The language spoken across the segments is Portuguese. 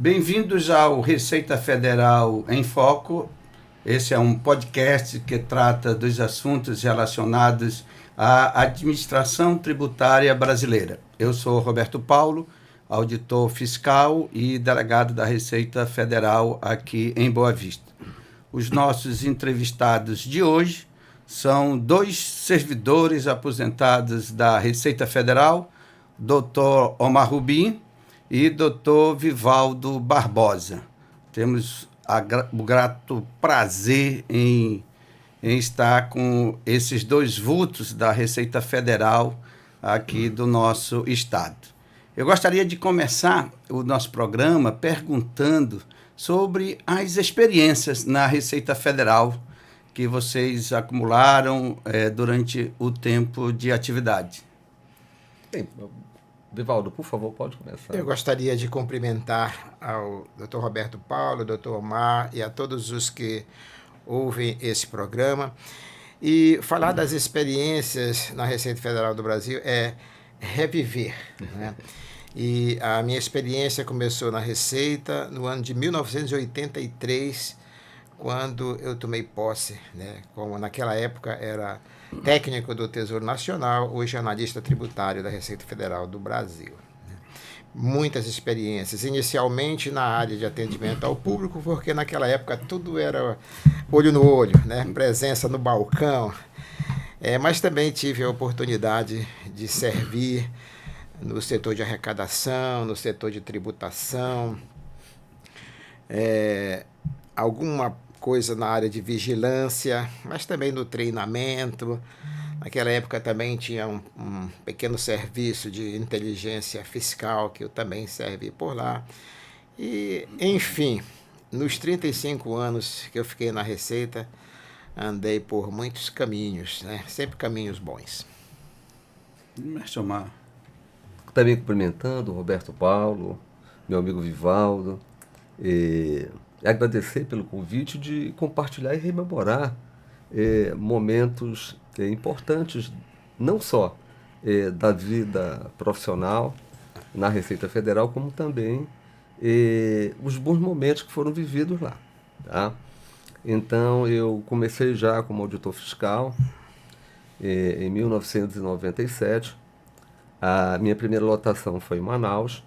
Bem-vindos ao Receita Federal em Foco. Esse é um podcast que trata dos assuntos relacionados à administração tributária brasileira. Eu sou Roberto Paulo, auditor fiscal e delegado da Receita Federal aqui em Boa Vista. Os nossos entrevistados de hoje são dois servidores aposentados da Receita Federal, Dr. Omar Rubim e Dr. Vivaldo Barbosa. Temos o grato prazer em estar com esses dois vultos da Receita Federal aqui do nosso estado. Eu gostaria de começar o nosso programa perguntando sobre as experiências na Receita Federal que vocês acumularam durante o tempo de atividade. Bem, Vivaldo, por favor, pode começar. Eu gostaria de cumprimentar ao Dr. Roberto Paulo, Dr. Omar e a todos os que ouvem esse programa. E falar das experiências na Receita Federal do Brasil é reviver, né? E a minha experiência começou na Receita no ano de 1983, quando eu tomei posse, né? Como naquela época era técnico do Tesouro Nacional, hoje analista tributário da Receita Federal do Brasil. Muitas experiências, inicialmente na área de atendimento ao público, porque naquela época tudo era olho no olho, né? Presença no balcão, mas também tive a oportunidade de servir no setor de arrecadação, no setor de tributação, alguma coisa na área de vigilância, mas também no treinamento. Naquela época também tinha um pequeno serviço de inteligência fiscal que eu também servi por lá. E, enfim, nos 35 anos que eu fiquei na Receita, andei por muitos caminhos, né? Sempre caminhos bons. Mestre Omar. Também cumprimentando o Roberto Paulo, meu amigo Vivaldo, e agradecer pelo convite de compartilhar e rememorar momentos importantes, não só da vida profissional na Receita Federal, como também os bons momentos que foram vividos lá. Tá? Então, eu comecei já como auditor fiscal em 1997. A minha primeira lotação foi em Manaus.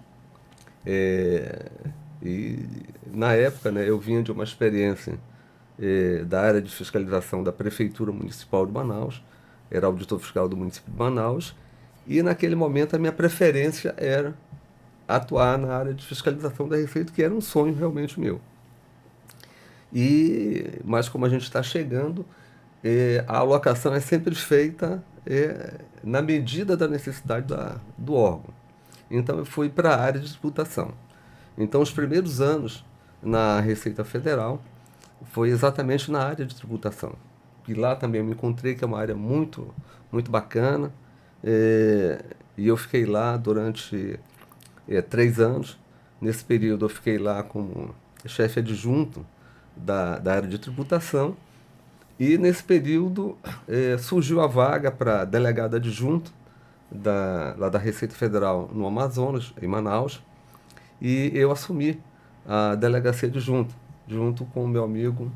E na época, né, eu vinha de uma experiência da área de fiscalização da Prefeitura Municipal de Manaus, era auditor fiscal do município de Manaus, e naquele momento a minha preferência era atuar na área de fiscalização da Receita, que era um sonho realmente meu. Mas como a gente está chegando, a alocação é sempre feita na medida da necessidade do órgão. Então eu fui para a área de tributação. Então, os primeiros anos na Receita Federal foi exatamente na área de tributação. E lá também eu me encontrei que é uma área muito, muito bacana. E eu fiquei lá durante 3 anos. Nesse período eu fiquei lá como chefe adjunto da área de tributação. E nesse período surgiu a vaga para delegado adjunto lá da Receita Federal no Amazonas, em Manaus. E eu assumi a delegacia adjunto, junto com o meu amigo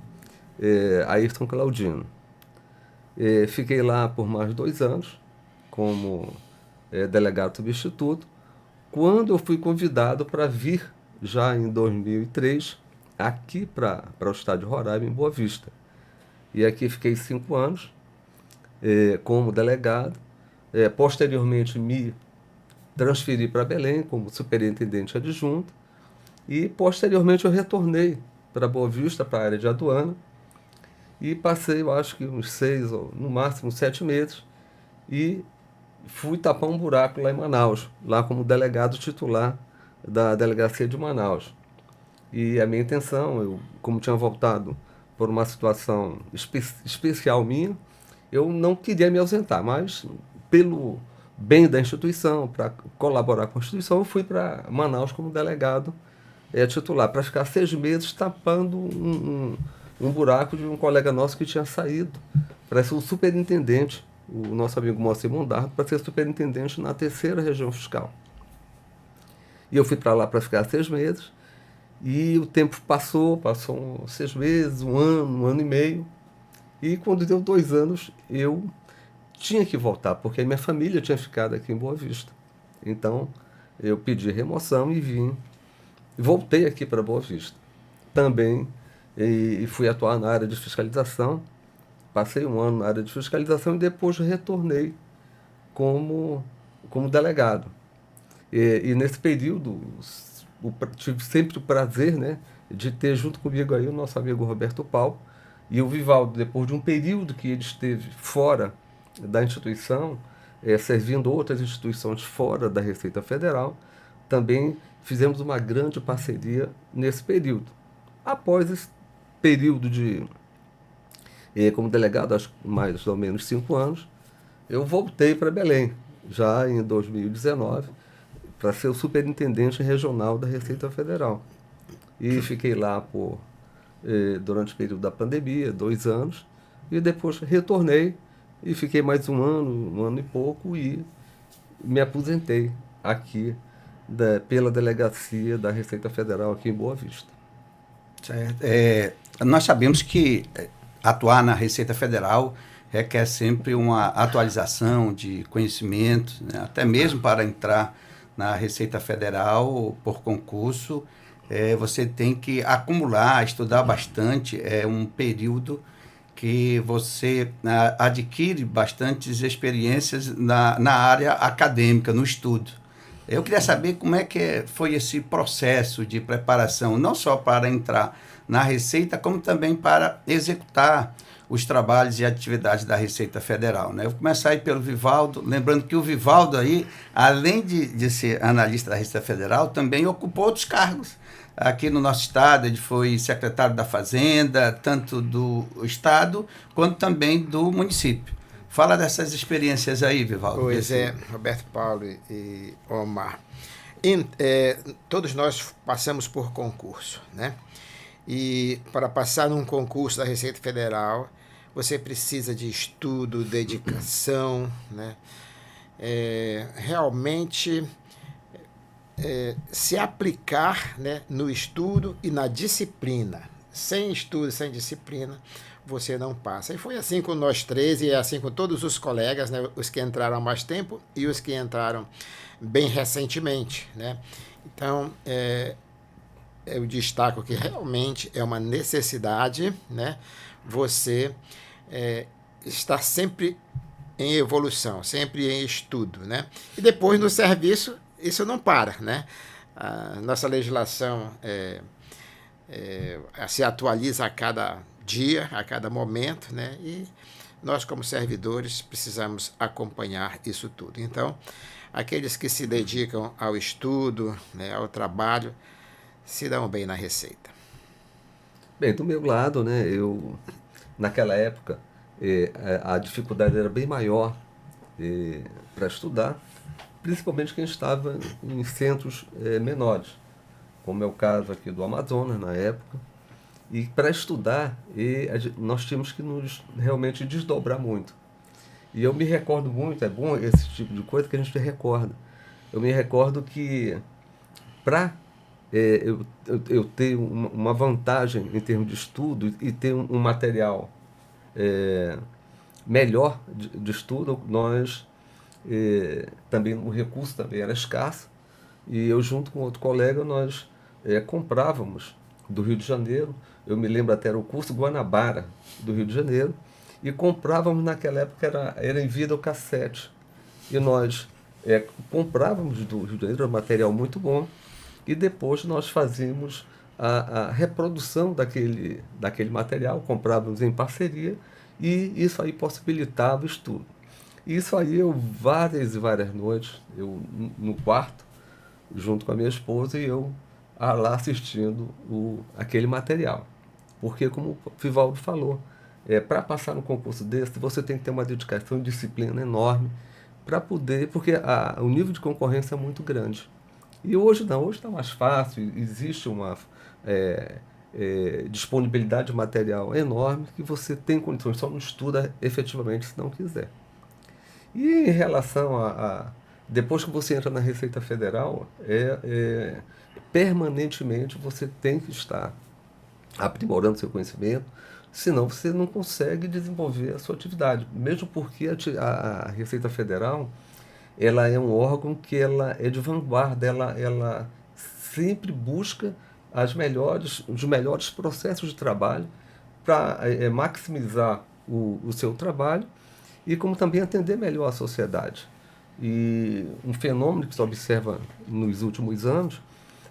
Ayrton Claudino. Fiquei lá por mais 2 anos, como delegado substituto, quando eu fui convidado para vir, já em 2003, aqui para o estado de Roraima, em Boa Vista. E aqui fiquei 5 anos como delegado. Posteriormente me transferi para Belém como superintendente adjunto e, posteriormente, eu retornei para Boa Vista, para a área de aduana, e passei, eu acho que uns 6 ou no máximo 7 meses, e fui tapar um buraco lá em Manaus, lá como delegado titular da delegacia de Manaus. E a minha intenção, como tinha voltado por uma situação especial minha, eu não queria me ausentar, mas pelo bem da instituição, para colaborar com a instituição, eu fui para Manaus como delegado titular, para ficar 6 meses tapando um buraco de um colega nosso que tinha saído para ser o superintendente, o nosso amigo Moacir Mondardo, para ser superintendente na 3ª região fiscal. E eu fui para lá para ficar 6 meses, E o tempo passou 6 meses, um ano e meio. E quando deu 2 anos, eu tinha que voltar, porque a minha família tinha ficado aqui em Boa Vista. Então, eu pedi remoção e voltei aqui para Boa Vista. Também e fui atuar na área de fiscalização. Passei um ano na área de fiscalização e depois retornei como delegado. E nesse período, tive sempre o prazer, né, de ter junto comigo aí o nosso amigo Roberto Paulo e o Vivaldo, depois de um período que ele esteve fora da instituição, servindo outras instituições fora da Receita Federal, também fizemos uma grande parceria nesse período. Após esse período como delegado, acho que mais ou menos 5 anos, eu voltei para Belém, já em 2019, para ser o superintendente regional da Receita Federal. E fiquei lá durante o período da pandemia, 2 anos, e depois retornei e fiquei mais um ano e pouco, e me aposentei aqui pela delegacia da Receita Federal aqui em Boa Vista. Certo. Nós sabemos que atuar na Receita Federal requer sempre uma atualização de conhecimento, né? Até mesmo para entrar na Receita Federal por concurso, você tem que acumular, estudar bastante, um período que você adquire bastantes experiências na área acadêmica, no estudo. Eu queria saber como é que foi esse processo de preparação, não só para entrar na Receita, como também para executar os trabalhos e atividades da Receita Federal, né? Eu vou começar aí pelo Vivaldo, lembrando que o Vivaldo aí, além de ser analista da Receita Federal, também ocupou outros cargos aqui no nosso estado. Ele foi secretário da Fazenda, tanto do estado quanto também do município. Fala dessas experiências aí, Vivaldo. Pois Roberto Paulo e Omar. Todos nós passamos por concurso, né? E para passar num concurso da Receita Federal, você precisa de estudo, dedicação, né? Realmente se aplicar, né, no estudo e na disciplina. Sem estudo, sem disciplina, você não passa. E foi assim com nós três, e é assim com todos os colegas, né, os que entraram há mais tempo e os que entraram bem recentemente, né? Então, eu destaco que realmente é uma necessidade, né, você estar sempre em evolução, sempre em estudo, né? E depois no serviço, isso não para, né? A nossa legislação se atualiza a cada dia, a cada momento, né? E nós, como servidores, precisamos acompanhar isso tudo. Então, aqueles que se dedicam ao estudo, né, ao trabalho, se dão bem na Receita. Bem, do meu lado, né, naquela época, a dificuldade era bem maior para estudar, principalmente quem estava em centros menores, como é o caso aqui do Amazonas, na época. E para estudar, nós tínhamos que nos realmente desdobrar muito. E eu me recordo muito, é bom esse tipo de coisa que a gente se recorda. Eu me recordo que para eu ter uma vantagem em termos de estudo e ter um material melhor de estudo, nós também o recurso também era escasso, e eu junto com outro colega nós comprávamos do Rio de Janeiro, eu me lembro até era o curso Guanabara do Rio de Janeiro, e comprávamos naquela época, era em videocassete, e nós comprávamos do Rio de Janeiro, era um material muito bom, e depois nós fazíamos a reprodução daquele material, comprávamos em parceria, e isso aí possibilitava o estudo. Isso aí eu várias e várias noites, eu no quarto, junto com a minha esposa, e eu lá assistindo aquele material. Porque, como o Vivaldo falou, para passar no concurso desse, você tem que ter uma dedicação e disciplina enorme para poder, porque o nível de concorrência é muito grande. E hoje não, hoje está mais fácil, existe uma disponibilidade de material enorme que você tem condições, só não estuda efetivamente se não quiser. E em relação depois que você entra na Receita Federal, permanentemente você tem que estar aprimorando seu conhecimento, senão você não consegue desenvolver a sua atividade. Mesmo porque a Receita Federal, ela é um órgão que ela é de vanguarda, ela sempre busca os melhores processos de trabalho para maximizar o seu trabalho e como também atender melhor a sociedade. E um fenômeno que se observa nos últimos anos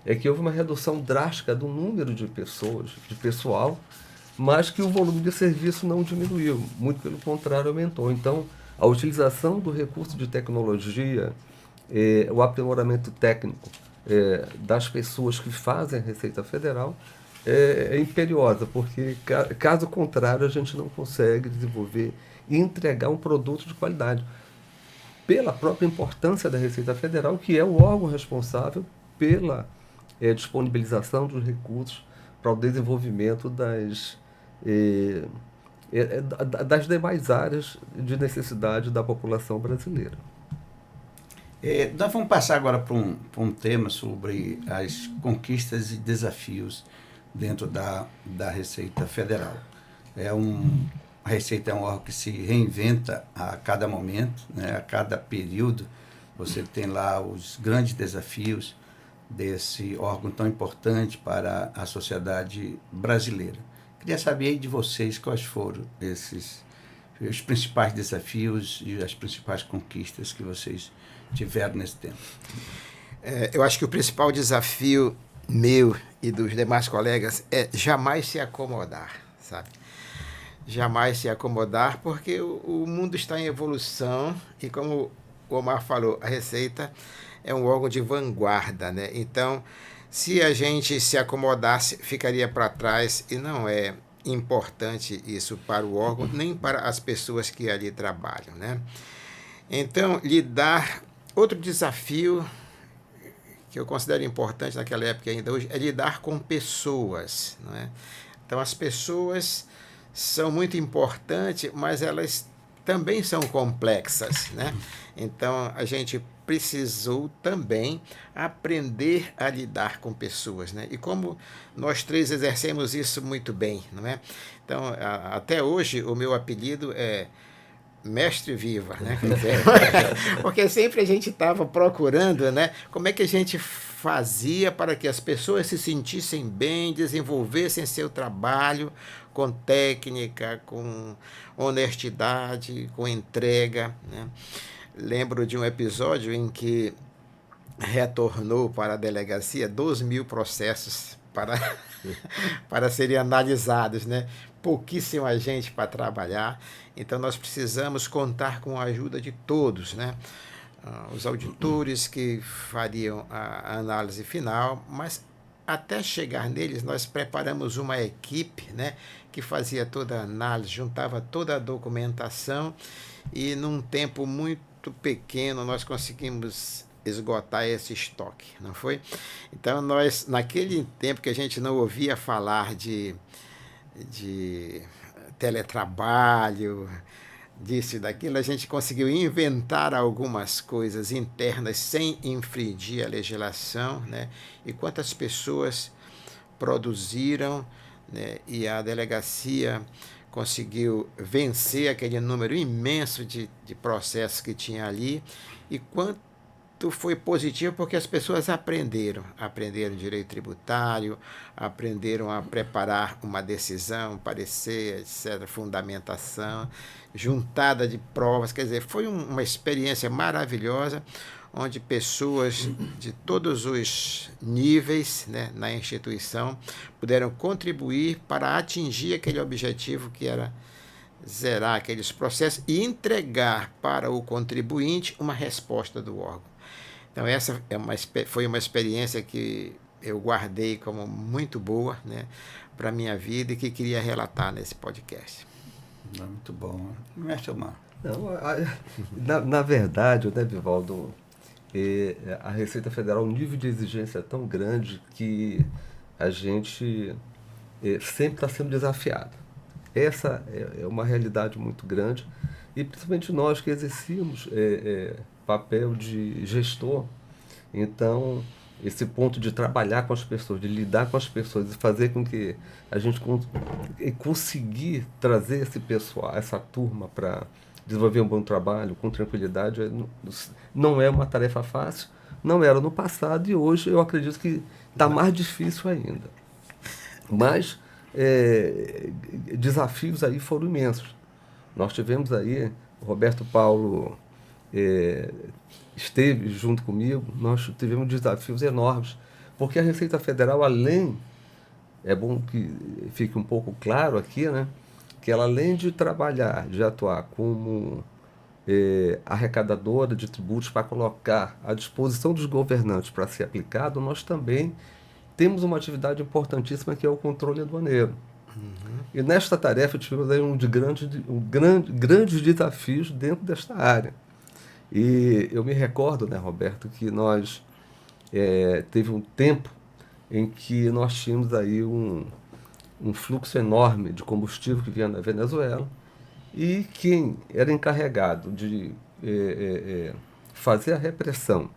é que houve uma redução drástica do número de pessoas, de pessoal, mas que o volume de serviço não diminuiu, muito pelo contrário, aumentou. Então, a utilização do recurso de tecnologia, o aprimoramento técnico das pessoas que fazem a Receita Federal é imperiosa, porque caso contrário a gente não consegue desenvolver e entregar um produto de qualidade. Pela própria importância da Receita Federal, que é o órgão responsável pela disponibilização dos recursos para o desenvolvimento das demais áreas de necessidade da população brasileira. Nós vamos passar agora para um tema sobre as conquistas e desafios dentro da Receita Federal. A Receita é um órgão que se reinventa a cada momento, né? A cada período. Você tem lá os grandes desafios desse órgão tão importante para a sociedade brasileira. Queria saber aí de vocês quais foram os principais desafios e as principais conquistas que vocês tiveram nesse tempo. Eu acho que o principal desafio meu e dos demais colegas é jamais se acomodar, sabe? Jamais se acomodar, porque o mundo está em evolução e, como o Omar falou, a Receita é um órgão de vanguarda, né? Então, se a gente se acomodasse, ficaria para trás, e não é importante isso para o órgão, nem para as pessoas que ali trabalham, né? Então, outro desafio que eu considero importante naquela época e ainda hoje é lidar com pessoas, não é? Então, as pessoas são muito importantes, mas elas também são complexas, né? Então, a gente precisou também aprender a lidar com pessoas, né? E como nós três exercemos isso muito bem, não é? Então, até hoje, o meu apelido é Mestre Viva, né? Quer dizer, porque sempre a gente estava procurando, né? Como é que a gente fazia para que as pessoas se sentissem bem, desenvolvessem seu trabalho com técnica, com honestidade, com entrega, né? Lembro de um episódio em que retornou para a delegacia 12.000 processos para serem analisados, né? Pouquíssima gente para trabalhar, então nós precisamos contar com a ajuda de todos, né? Os auditores que fariam a análise final, mas até chegar neles nós preparamos uma equipe, né, que fazia toda a análise, juntava toda a documentação e num tempo muito pequeno nós conseguimos esgotar esse estoque, não foi? Então nós, naquele tempo que a gente não ouvia falar de teletrabalho, disso e daquilo, a gente conseguiu inventar algumas coisas internas sem infringir a legislação, né? E quantas pessoas produziram, né? E a delegacia conseguiu vencer aquele número imenso de processos que tinha ali, e quanto foi positivo porque as pessoas aprenderam direito tributário, aprenderam a preparar uma decisão, parecer, etc., fundamentação, juntada de provas, quer dizer, foi uma experiência maravilhosa, onde pessoas de todos os níveis, né, na instituição puderam contribuir para atingir aquele objetivo que era zerar aqueles processos e entregar para o contribuinte uma resposta do órgão. Então, essa foi uma experiência que eu guardei como muito boa, né, para a minha vida e que queria relatar nesse podcast. Muito bom. Mestre Omar. Na verdade, né, Vivaldo, a Receita Federal, o nível de exigência é tão grande que a gente sempre está sendo desafiado. Essa é uma realidade muito grande, e principalmente nós que exercíamos papel de gestor. Então, esse ponto de trabalhar com as pessoas, de lidar com as pessoas e fazer com que a gente conseguir trazer esse pessoal, essa turma para desenvolver um bom trabalho com tranquilidade, não é uma tarefa fácil, não era no passado e hoje eu acredito que está mais difícil ainda. Mas desafios aí foram imensos. Nós tivemos aí, o Roberto Paulo esteve junto comigo, nós tivemos desafios enormes, porque a Receita Federal, além, é bom que fique um pouco claro aqui, né, que ela, além de trabalhar, de atuar como arrecadadora de tributos para colocar à disposição dos governantes para ser aplicado, nós também temos uma atividade importantíssima que é o controle aduaneiro. E nesta tarefa tivemos aí grandes desafios dentro desta área. E eu me recordo, né, Roberto, que nós teve um tempo em que nós tínhamos aí um fluxo enorme de combustível que vinha da Venezuela e quem era encarregado de fazer a repressão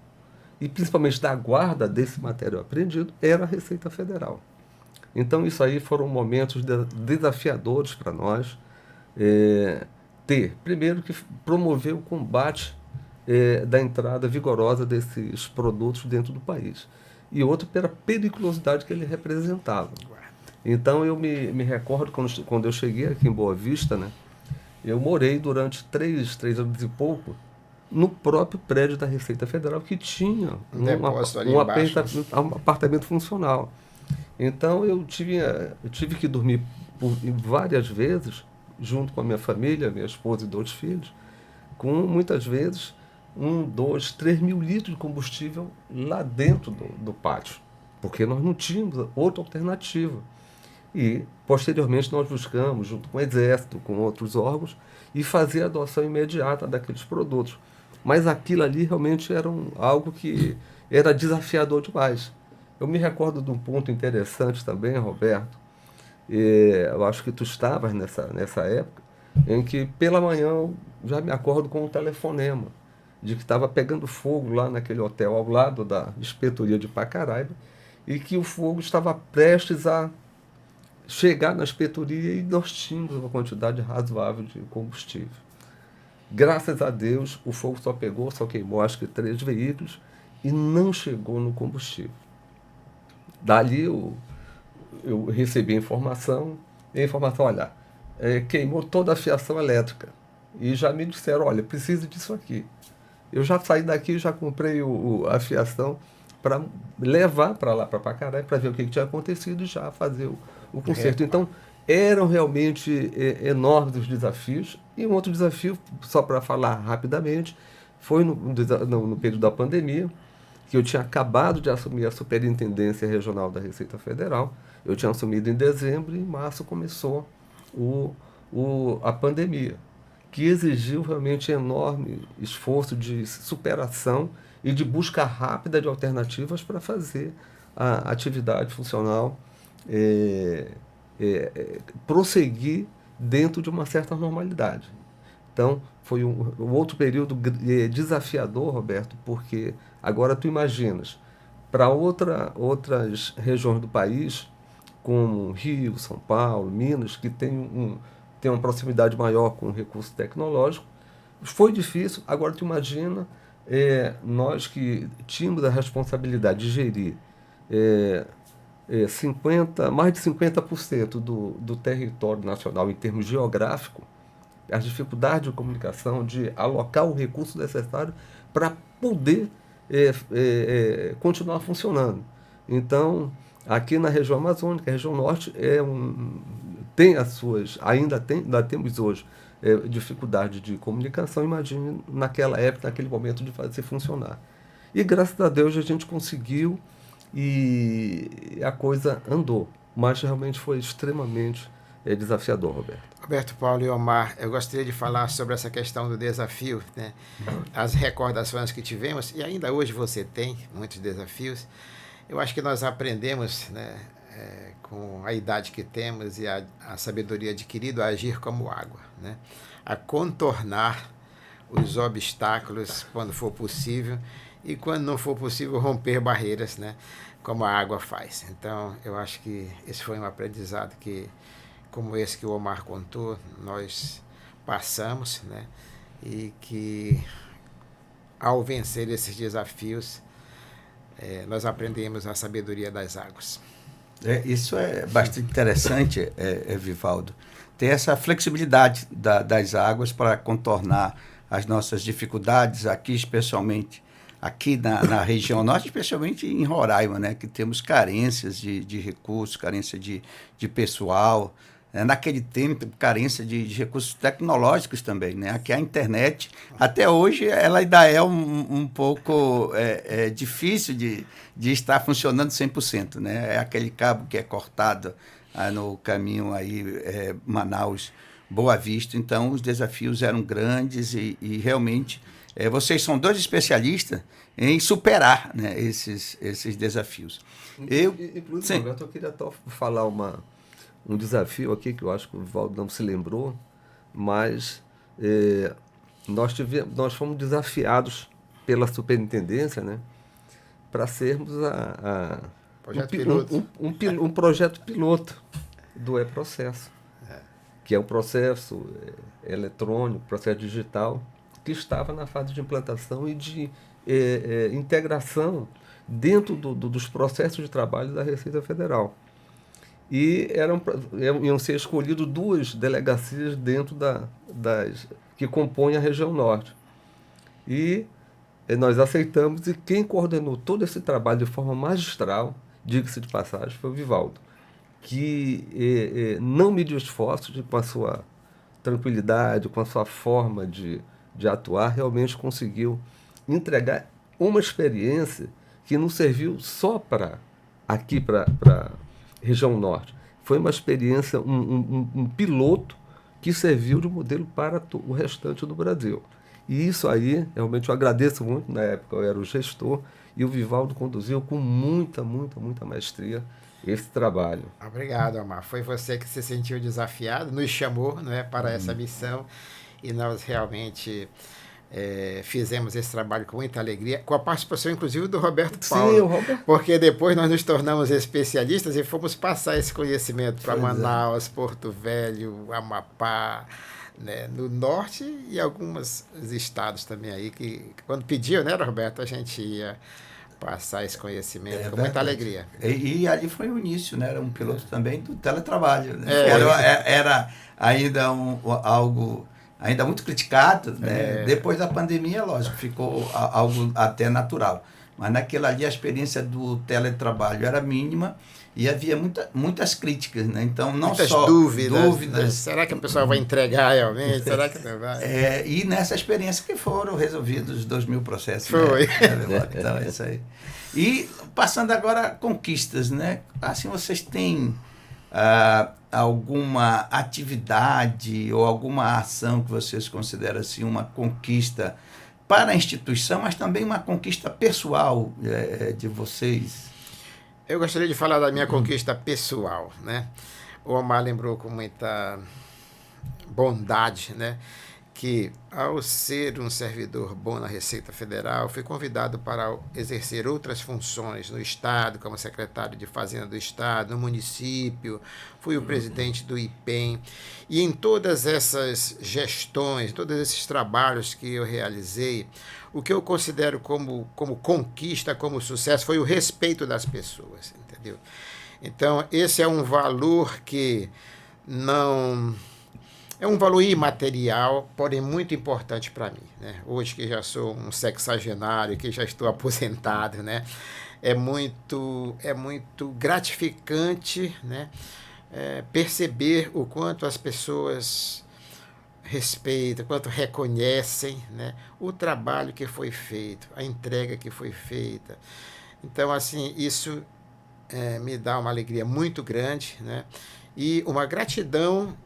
e principalmente da guarda desse material apreendido era a Receita Federal. Então isso aí foram momentos desafiadores para nós, primeiro que promover o combate da entrada vigorosa desses produtos dentro do país. E outro pela periculosidade que ele representava. Então eu me recordo quando eu cheguei aqui em Boa Vista, né, eu morei durante 3 anos e pouco no próprio prédio da Receita Federal que tinha um apartamento funcional. Então eu tive que dormir várias vezes junto com a minha família, minha esposa e 2 filhos, com muitas vezes 1, 2, 3 mil litros de combustível lá dentro do pátio, porque nós não tínhamos outra alternativa. E, posteriormente, nós buscamos, junto com o Exército, com outros órgãos, e fazer a adoção imediata daqueles produtos. Mas aquilo ali realmente era algo que era desafiador demais. Eu me recordo de um ponto interessante também, Roberto, eu acho que tu estavas nessa época, em que pela manhã eu já me acordo com um telefonema de que estava pegando fogo lá naquele hotel ao lado da Inspetoria de Pacaraima e que o fogo estava prestes a chegar na inspetoria e nós tínhamos uma quantidade razoável de combustível. Graças a Deus, o fogo só queimou acho que 3 veículos e não chegou no combustível. Dali eu recebi a informação, olha, queimou toda a fiação elétrica. E já me disseram, olha, precisa disso aqui. Eu já saí daqui e já comprei a fiação para levar para lá, para Pacaraí, para ver o que tinha acontecido e já fazer o conserto. Então, eram realmente enormes os desafios. E um outro desafio, só para falar rapidamente, foi no período da pandemia, que eu tinha acabado de assumir a Superintendência Regional da Receita Federal. Eu tinha assumido em dezembro e em março começou a pandemia, que exigiu realmente enorme esforço de superação e de busca rápida de alternativas para fazer a atividade funcional prosseguir dentro de uma certa normalidade. Então, foi um outro período desafiador, Roberto, porque agora tu imaginas, para outras regiões do país, como Rio, São Paulo, Minas, que tem uma proximidade maior com o recurso tecnológico, foi difícil. Agora tu imagina nós que tínhamos a responsabilidade de gerir mais de 50% do território nacional em termos geográficos, as dificuldades de comunicação, de alocar o recurso necessário para poder continuar funcionando. Então, aqui na região amazônica, a região norte tem ainda temos hoje dificuldade de comunicação, imagine naquela época, naquele momento de fazer funcionar. E graças a Deus a gente conseguiu e a coisa andou, mas realmente foi extremamente desafiador, Roberto. Roberto Paulo e Omar, eu gostaria de falar sobre essa questão do desafio, né? As recordações que tivemos, e ainda hoje você tem muitos desafios. Eu acho que nós aprendemos, né, com a idade que temos e a sabedoria adquirida, a agir como água, né? A contornar os obstáculos quando for possível e quando não for possível romper barreiras, né? Como a água faz. Então, eu acho que esse foi um aprendizado que, como esse que o Omar contou, nós passamos, né? E que, ao vencer esses desafios, nós aprendemos a sabedoria das águas. Isso é bastante interessante, Vivaldo. Ter essa flexibilidade das águas para contornar as nossas dificuldades aqui, especialmente aqui na região norte, especialmente em Roraima, né, que temos carências de recursos, carência de pessoal. Naquele tempo, carência de recursos tecnológicos também, né? Aqui a internet, até hoje, ela ainda é um pouco difícil de estar funcionando 100%, né? É aquele cabo que é cortado no caminho aí, Manaus, Boa Vista. Então, os desafios eram grandes e realmente vocês são dois especialistas em superar, né, esses desafios. Inclusive, Roberto, eu queria até falar um desafio aqui que eu acho que o Vivaldo não se lembrou, mas nós fomos desafiados pela superintendência, né, para sermos um projeto piloto do e-processo, que é um processo eletrônico, processo digital, que estava na fase de implantação e de integração dentro dos processos de trabalho da Receita Federal. E iam ser escolhidas 2 delegacias dentro das que compõem a região norte. E nós aceitamos, e quem coordenou todo esse trabalho de forma magistral, diga-se de passagem, foi o Vivaldo, que não mediu esforços com a sua tranquilidade, com a sua forma de atuar, realmente conseguiu entregar uma experiência que não serviu só para região norte. Foi uma experiência, um piloto que serviu de modelo para o restante do Brasil. E isso aí, realmente eu agradeço muito, na época eu era o gestor, e o Vivaldo conduziu com muita maestria esse trabalho. Obrigado, Omar. Foi você que se sentiu desafiado, nos chamou, não é, para essa missão, e nós realmente fizemos esse trabalho com muita alegria, com a participação inclusive do Roberto Paulo. Sim, o Roberto. Porque depois nós nos tornamos especialistas e fomos passar esse conhecimento para Manaus, Porto Velho, Amapá, né, no norte e alguns estados também aí, que quando pediam, né, Roberto, a gente ia passar esse conhecimento com muita alegria. E ali foi o início, né? Era um piloto também do teletrabalho. Né? Era ainda algo ainda muito criticado, né? Depois da pandemia, lógico, ficou algo até natural. Mas naquela ali a experiência do teletrabalho era mínima e havia muitas críticas, né? Então, não muitas só dúvidas. Né? Será que a pessoa vai entregar realmente? Será que não vai? E nessa experiência que foram resolvidos 2.000 processos. Foi. Né? Então, é isso aí. E passando agora a conquistas, né? Assim, vocês têm alguma atividade ou alguma ação que vocês consideram assim uma conquista para a instituição, mas também uma conquista pessoal de vocês? Eu gostaria de falar da minha conquista pessoal, né? O Omar lembrou com muita bondade, né, que ao ser um servidor bom na Receita Federal, fui convidado para exercer outras funções no Estado, como secretário de Fazenda do Estado, no município, fui o presidente do IPEM, e em todas essas gestões, todos esses trabalhos que eu realizei, o que eu considero como conquista, como sucesso, foi o respeito das pessoas, entendeu? Então, esse é um valor que não... É um valor imaterial, porém muito importante para mim, né? Hoje que já sou um sexagenário, que já estou aposentado, né? É muito gratificante, né? Perceber o quanto as pessoas respeitam, quanto reconhecem, né, o trabalho que foi feito, a entrega que foi feita. Então, assim, isso me dá uma alegria muito grande, né? E uma gratidão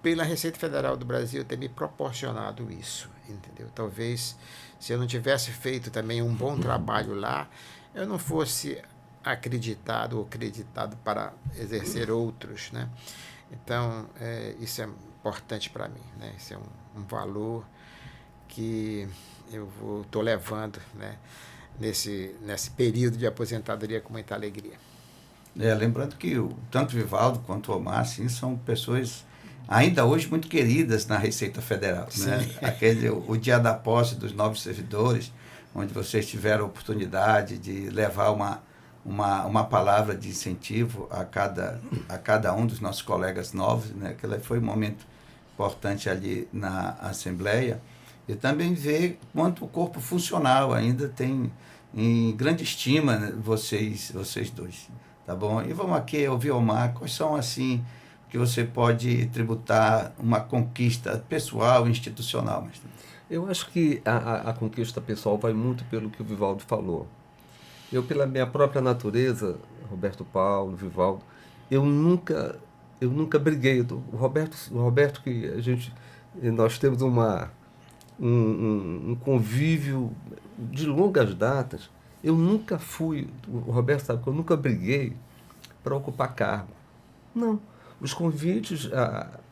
pela Receita Federal do Brasil ter me proporcionado isso, entendeu? Talvez, se eu não tivesse feito também um bom trabalho lá, eu não fosse acreditado ou creditado para exercer outros, né? Então, isso é importante para mim, né? Isso é um valor que eu estou levando, né, nesse período de aposentadoria com muita alegria. Lembrando que tanto o Vivaldo quanto o Omar, sim, são pessoas ainda hoje muito queridas na Receita Federal. Né? O dia da posse dos novos servidores, onde vocês tiveram a oportunidade de levar uma palavra de incentivo a cada um dos nossos colegas novos, né? Aquele foi um momento importante ali na Assembleia. E também ver quanto o corpo funcional ainda tem em grande estima, né, vocês dois. Tá bom? E vamos aqui ouvir, Omar, quais são, assim, que você pode tributar uma conquista pessoal e institucional? Eu acho que a conquista pessoal vai muito pelo que o Vivaldo falou. Eu, pela minha própria natureza, Roberto Paulo, Vivaldo, eu nunca briguei. O Roberto que nós temos um convívio de longas datas. Eu nunca fui, o Roberto sabe que eu nunca briguei para ocupar cargo. Não. Os convites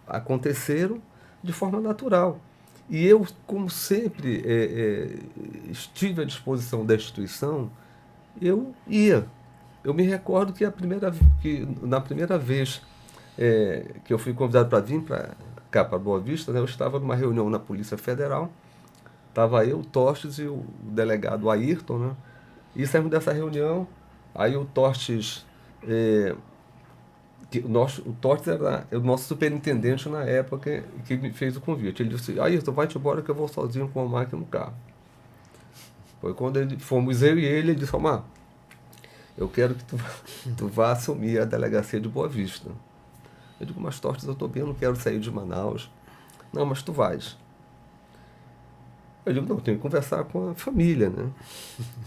aconteceram de forma natural. E eu, como sempre estive à disposição da instituição, eu ia. Eu me recordo que na primeira vez que eu fui convidado para vir para cá, para Boa Vista, né, eu estava numa reunião na Polícia Federal, estava eu, o Tostes e o delegado Ayrton, né? E saímos dessa reunião, aí o Tostes, o Tostes era o nosso superintendente na época que me fez o convite. Ele disse, Ayrton, vai-te embora que eu vou sozinho com o Omar aqui no carro. Foi quando fomos eu e ele disse, Omar, eu quero que tu vá assumir a delegacia de Boa Vista. Eu digo, mas Tostes, eu estou bem, eu não quero sair de Manaus. Não, mas tu vais. Eu digo, não, eu tenho que conversar com a família, né?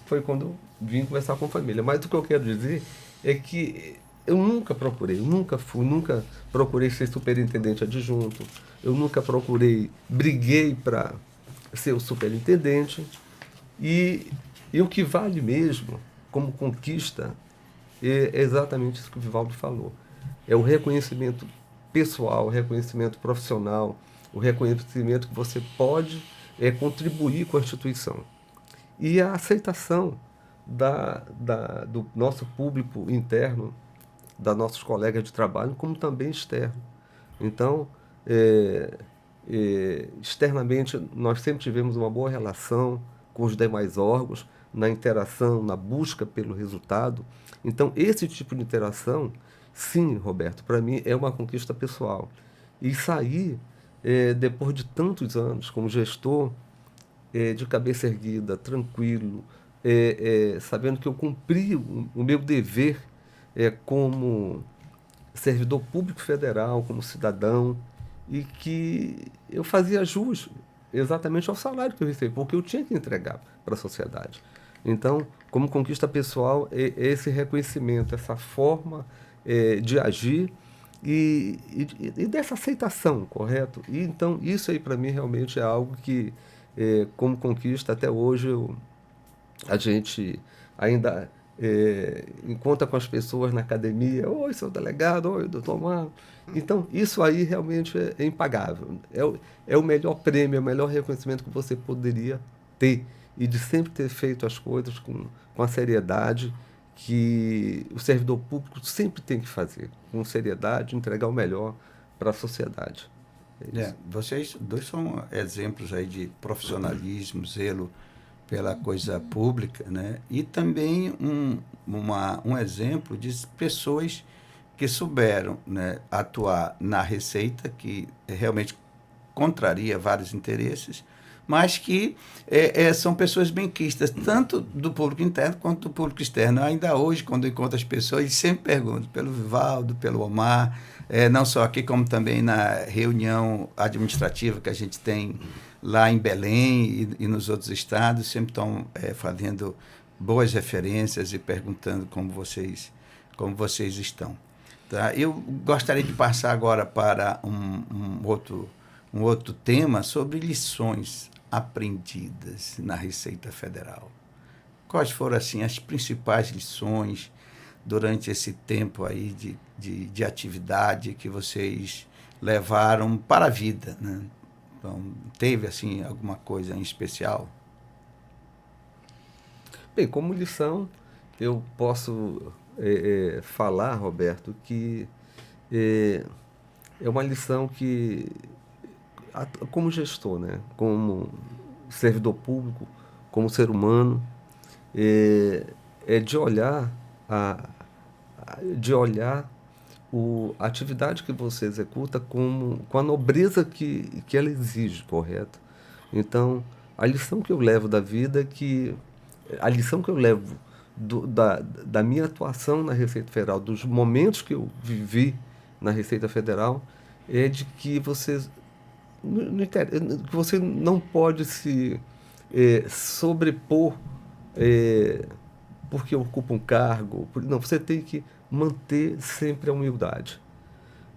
Foi quando eu vim conversar com a família. Mas o que eu quero dizer é que eu nunca procurei ser superintendente adjunto, eu nunca briguei para ser o superintendente. E o que vale mesmo, como conquista, é exatamente isso que o Vivaldo falou. É o reconhecimento pessoal, o reconhecimento profissional, o reconhecimento que você pode contribuir com a instituição. E a aceitação do nosso público interno, dos nossos colegas de trabalho, como também externo. Então, externamente, nós sempre tivemos uma boa relação com os demais órgãos, na interação, na busca pelo resultado. Então, esse tipo de interação, sim, Roberto, para mim é uma conquista pessoal. E sair, depois de tantos anos como gestor, de cabeça erguida, tranquilo, sabendo que eu cumpri o meu dever como servidor público federal, como cidadão, e que eu fazia jus exatamente ao salário que eu recebi, porque eu tinha que entregar para a sociedade. Então, como conquista pessoal, esse reconhecimento, essa forma de agir e dessa aceitação, correto? E então, isso aí para mim realmente é algo que, como conquista, até hoje a gente ainda encontra com as pessoas na academia, oi, seu delegado, oi, doutor Mar. Então, isso aí realmente é impagável. É o melhor prêmio, é o melhor reconhecimento que você poderia ter. E de sempre ter feito as coisas com a seriedade que o servidor público sempre tem que fazer. Com seriedade, entregar o melhor para a sociedade. Vocês dois são exemplos aí de profissionalismo, zelo pela coisa pública, né? E também um exemplo de pessoas que souberam, né, atuar na Receita, que realmente contraria vários interesses, mas que são pessoas benquistas, tanto do público interno quanto do público externo. Ainda hoje, quando eu encontro as pessoas, sempre pergunto pelo Vivaldo, pelo Omar, não só aqui, como também na reunião administrativa que a gente tem lá em Belém e nos outros estados, sempre estão fazendo boas referências e perguntando como vocês estão. Tá? Eu gostaria de passar agora para um outro tema sobre lições aprendidas na Receita Federal. Quais foram, assim, as principais lições durante esse tempo aí de atividade que vocês levaram para a vida, né? Então, teve assim alguma coisa em especial? Bem, como lição, eu posso falar, Roberto, que é uma lição que, como gestor, né, como servidor público, como ser humano, é de olhar a atividade que você executa com a nobreza que ela exige, correto? Então, a lição que eu levo da vida é que a lição que eu levo da minha atuação na Receita Federal, dos momentos que eu vivi na Receita Federal, é de que que você não pode se sobrepor porque ocupa um cargo. Não, você tem que manter sempre a humildade.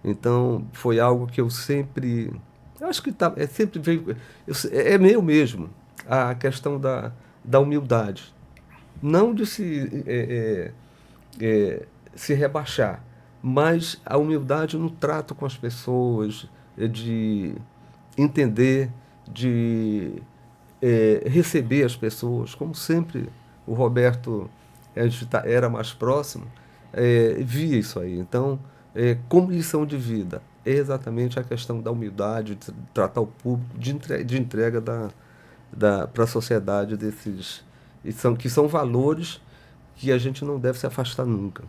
Então, foi algo que eu sempre. Eu acho que sempre veio. É meu mesmo, a questão da humildade. Não de se rebaixar, mas a humildade no trato com as pessoas, de entender, de receber as pessoas, como sempre o Roberto era mais próximo, via isso aí. Então, como lição de vida, é exatamente a questão da humildade, de tratar o público, de entrega para a sociedade que são valores que a gente não deve se afastar nunca.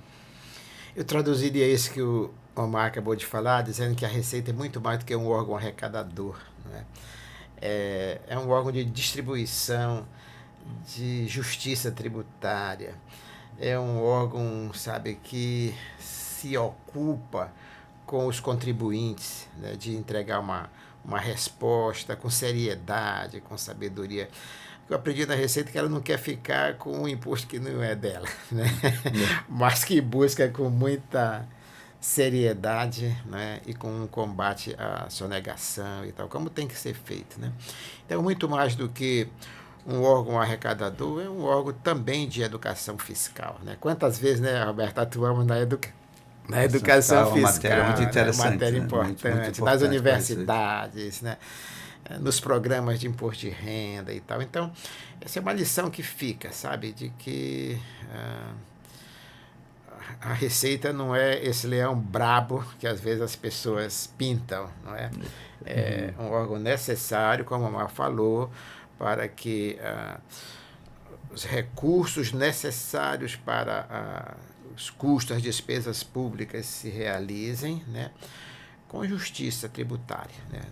Eu traduziria isso que o Omar acabou de falar, dizendo que a Receita é muito mais do que um órgão arrecadador. Não é? É um órgão de distribuição, de justiça tributária. É um órgão, sabe, que se ocupa com os contribuintes, né, de entregar uma resposta com seriedade, com sabedoria. Eu aprendi na Receita que ela não quer ficar com um imposto que não é dela, né? Mas que busca com muita seriedade, né? E com um combate à sonegação e tal, como tem que ser feito, né? Então, muito mais do que um órgão arrecadador, é um órgão também de educação fiscal, né? Quantas vezes, né, Roberto, atuamos na educação fiscal, uma matéria muito interessante, uma matéria né? importante, Muito nas importante universidades, né? Nos programas de imposto de renda e tal. Então, essa é uma lição que fica, sabe, de que a Receita não é esse leão brabo que às vezes as pessoas pintam, não é? É um órgão necessário, como a Mar falou, para que os recursos necessários para os custos, as despesas públicas se realizem, né? Com justiça tributária, né?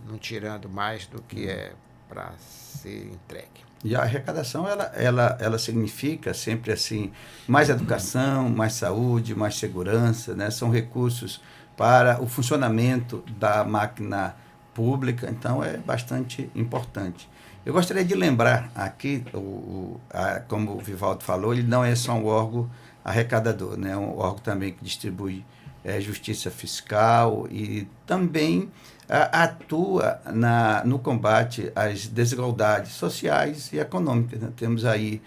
Não tirando mais do que é para ser entregue. E a arrecadação, ela significa sempre assim, mais educação, mais saúde, mais segurança, né? São recursos para o funcionamento da máquina pública, então é bastante importante. Eu gostaria de lembrar aqui, como o Vivaldo falou, ele não é só um órgão arrecadador, né? É um órgão também que distribui justiça fiscal e também atua no combate às desigualdades sociais e econômicas, né? Temos aí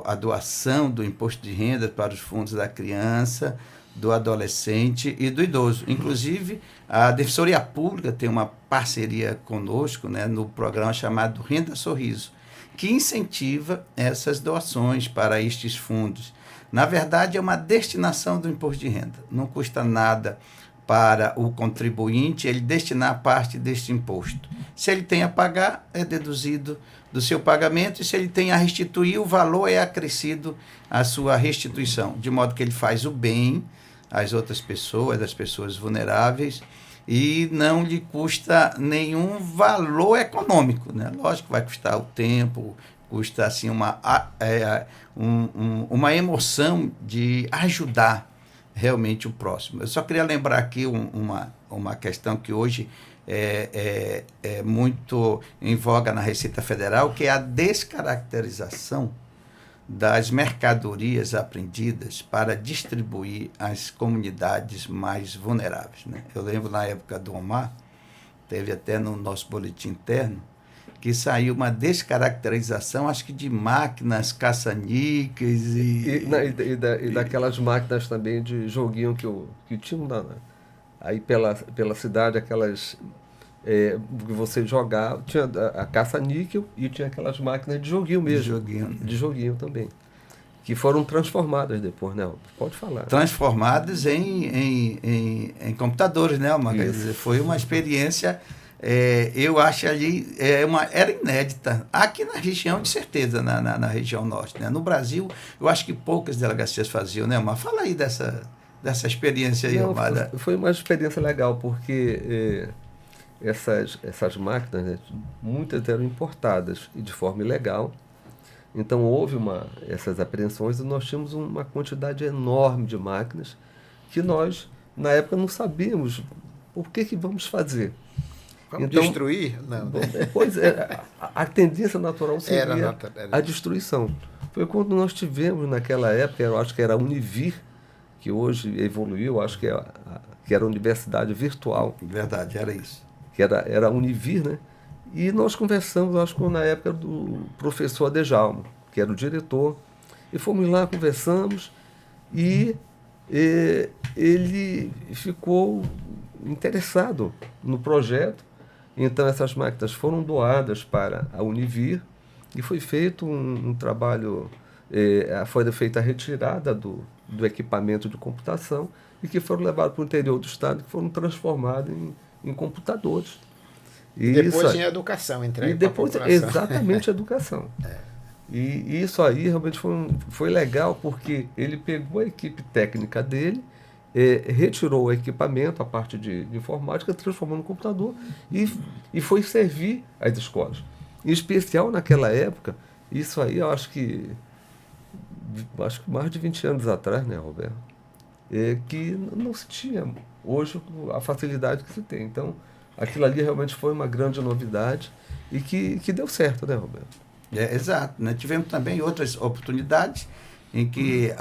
a doação do imposto de renda para os fundos da criança, do adolescente e do idoso. Inclusive, a Defensoria Pública tem uma parceria conosco, né, no programa chamado Renda Sorriso, que incentiva essas doações para estes fundos. Na verdade, é uma destinação do imposto de renda. Não custa nada para o contribuinte ele destinar parte deste imposto. Se ele tem a pagar, é deduzido do seu pagamento, e se ele tem a restituir, o valor é acrescido à sua restituição, de modo que ele faz o bem às outras pessoas, às pessoas vulneráveis, e não lhe custa nenhum valor econômico, né? Lógico que vai custar o tempo, custa assim uma emoção de ajudar realmente o próximo. Eu só queria lembrar aqui uma questão que hoje é muito em voga na Receita Federal, que é a descaracterização das mercadorias apreendidas para distribuir às comunidades mais vulneráveis, né? Eu lembro na época do Omar, teve até no nosso boletim interno, que saiu uma descaracterização, acho que de máquinas caça-níqueis e daquelas máquinas também de joguinho que tinham aí pela cidade, aquelas Você jogava, tinha a caça-níquel e tinha aquelas máquinas de joguinho mesmo. De joguinho também. Que foram transformadas depois, né? Pode falar. Transformadas em computadores, né, Alma? Quer dizer, foi uma experiência, eu acho ali, era inédita. Aqui na região, de certeza, na região norte. Né? No Brasil, eu acho que poucas delegacias faziam, né, Alma? Fala aí dessa experiência aí, Alma. Foi uma experiência legal, porque essas máquinas, né, muitas eram importadas e de forma ilegal. Então houve essas apreensões e nós tínhamos uma quantidade enorme de máquinas que nós, na época, não sabíamos o que vamos fazer. Vamos destruir? Não. Depois, a tendência natural seria a destruição. Foi quando nós tivemos naquela época, eu acho que era a Univir, que hoje evoluiu, acho que era a Universidade Virtual. Verdade, era isso. Que era a Univir, né? E nós conversamos, acho que na época do professor Adejalmo, que era o diretor, e fomos lá, conversamos, e ele ficou interessado no projeto. Então essas máquinas foram doadas para a Univir, e foi feito um trabalho, foi feita a retirada do equipamento de computação, e que foram levados para o interior do estado, que foram transformados em computadores. E depois em educação, e depois exatamente educação. E isso aí realmente foi legal, porque ele pegou a equipe técnica dele, retirou o equipamento, a parte de informática, transformou no computador e foi servir às escolas. Em especial naquela época, isso aí eu acho que mais de 20 anos atrás, né, Roberto? Que não se tinha hoje a facilidade que se tem. Então, aquilo ali realmente foi uma grande novidade e que deu certo, né, Roberto? Exato. Né? Tivemos também outras oportunidades em que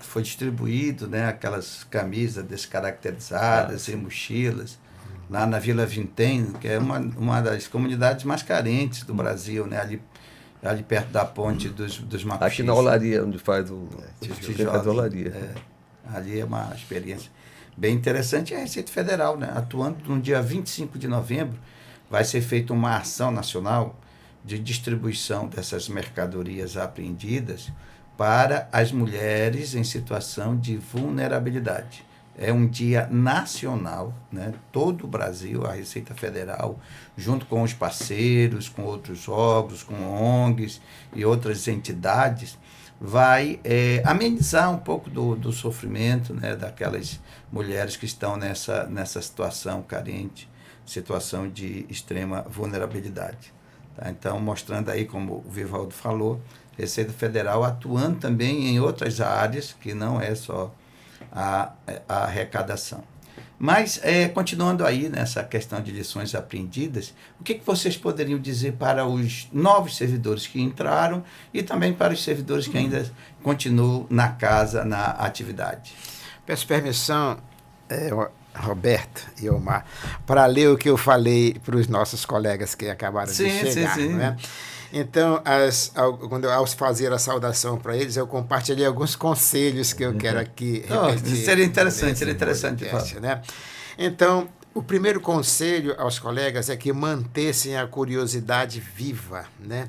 foi distribuído, né, aquelas camisas descaracterizadas e mochilas lá na Vila Vintém, que é uma das comunidades mais carentes do Brasil, né, ali perto da ponte dos Macuxis. Aqui na Olaria, onde faz a Olaria. Ali é uma experiência bem interessante. E a Receita Federal, né, atuando no dia 25 de novembro, vai ser feita uma ação nacional de distribuição dessas mercadorias apreendidas para as mulheres em situação de vulnerabilidade. É um dia nacional, né? Todo o Brasil, a Receita Federal, junto com os parceiros, com outros órgãos, com ONGs e outras entidades, vai amenizar um pouco do sofrimento, né, daquelas mulheres que estão nessa situação carente, situação de extrema vulnerabilidade. Tá? Então, mostrando aí, como o Vivaldo falou, Receita Federal atuando também em outras áreas, que não é só a arrecadação. Mas, continuando aí nessa questão de lições aprendidas, o que vocês poderiam dizer para os novos servidores que entraram e também para os servidores que ainda continuam na casa, na atividade? Peço permissão, Roberto e Omar, para ler o que eu falei para os nossos colegas que acabaram de chegar. Sim. Não é? Então, quando ao fazer a saudação para eles, eu compartilhei alguns conselhos que eu quero aqui repetir. Seria interessante. Podcast, né? Então, o primeiro conselho aos colegas é que mantessem a curiosidade viva, né?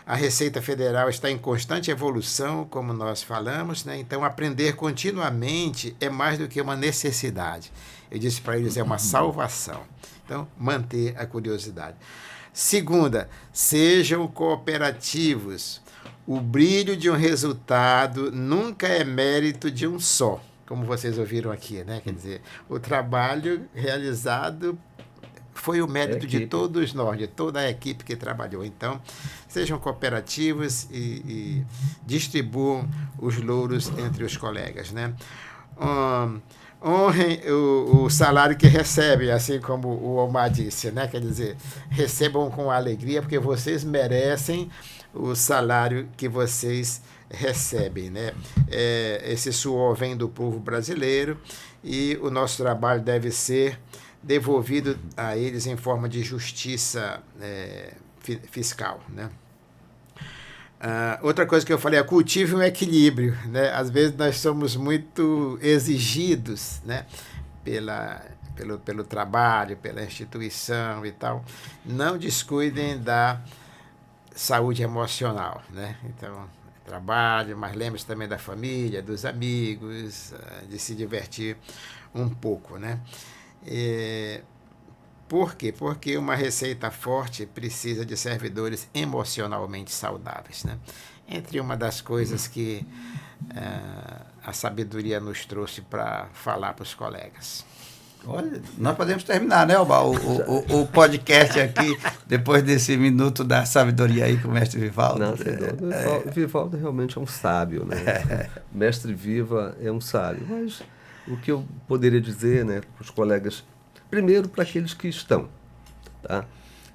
A Receita Federal está em constante evolução, como nós falamos, né? Então, aprender continuamente é mais do que uma necessidade. Eu disse para eles, é uma salvação. Então, manter a curiosidade. Segunda, sejam cooperativos. O brilho de um resultado nunca é mérito de um só, como vocês ouviram aqui, né? Quer dizer, o trabalho realizado foi o mérito de todos nós, de toda a equipe que trabalhou. Então, sejam cooperativos e distribuam os louros entre os colegas, né? Honrem o salário que recebem, assim como o Omar disse, né? Quer dizer, recebam com alegria, porque vocês merecem o salário que vocês recebem, né? Esse suor vem do povo brasileiro e o nosso trabalho deve ser devolvido a eles em forma de justiça fiscal, né? Outra coisa que eu falei, cultive um equilíbrio, né? Às vezes nós somos muito exigidos, né? Pela pelo trabalho, pela instituição e tal, não descuidem da saúde emocional, né? Então, trabalho, mas lembre-se também da família, dos amigos, de se divertir um pouco, né? Por quê? Porque uma receita forte precisa de servidores emocionalmente saudáveis, né? Entre uma das coisas que a sabedoria nos trouxe para falar para os colegas. Olha, nós podemos terminar, né, Oba, o podcast aqui, depois desse minuto da sabedoria aí com o mestre Vivaldo. Não, sem dúvida. Vivaldo realmente é um sábio, né? Mestre Viva é um sábio. Mas o que eu poderia dizer, né, para os colegas, primeiro para aqueles que estão, tá?